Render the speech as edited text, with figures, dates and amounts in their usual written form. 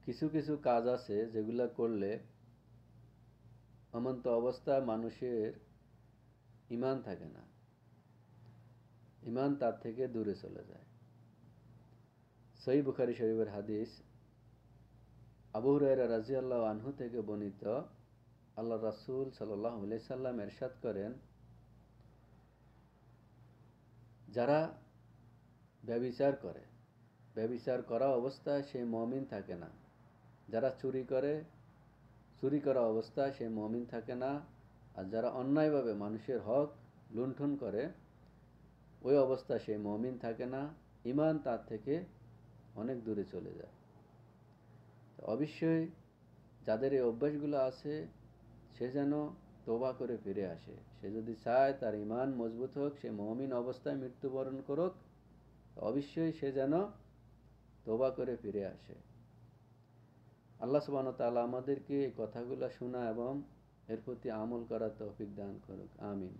কিছু কিছু কাজ আছে যেগুলো করলে এমন্ত অবস্থায় মানুষের ঈমান থাকে না, ঈমান তার থেকে দূরে চলে যায়। সহিহ বুখারী শরীফের হাদিস, আবু হুরায়রা রাদিয়াল্লাহু আনহু থেকে বর্ণিত, আল্লাহ রাসূল সাল্লাল্লাহু আলাইহি সাল্লাম ইরশাদ করেন, যারা ব্যভিচার করে, ব্যভিচার করা অবস্থায় সে মুমিন থাকে না। যারা চুরি করে, চুরি করা অবস্থায় সে মুমিন থাকে না। আর যারা অন্যায়ভাবে মানুষের হক লুণ্ঠন করে, ওই অবস্থায় সে মুমিন থাকে না, ঈমান তার থেকে অনেক দূরে চলে যায়। অবশ্যই যাদের এই অভ্যাসগুলো আছে সে যেন তওবা করে ফিরে আসে। সে যদি চায় তার ঈমান মজবুত হোক, সে মুমিন অবস্থায় মৃত্যুবরণ করুক, অবশ্যই সে যেন তওবা করে ফিরে আসে। আল্লাহ সুবহানাহু ওয়া তাআলা আমাদেরকে এই কথাগুলো শোনা এবং এর প্রতি আমল করার তৌফিক দান করুক। আমিন।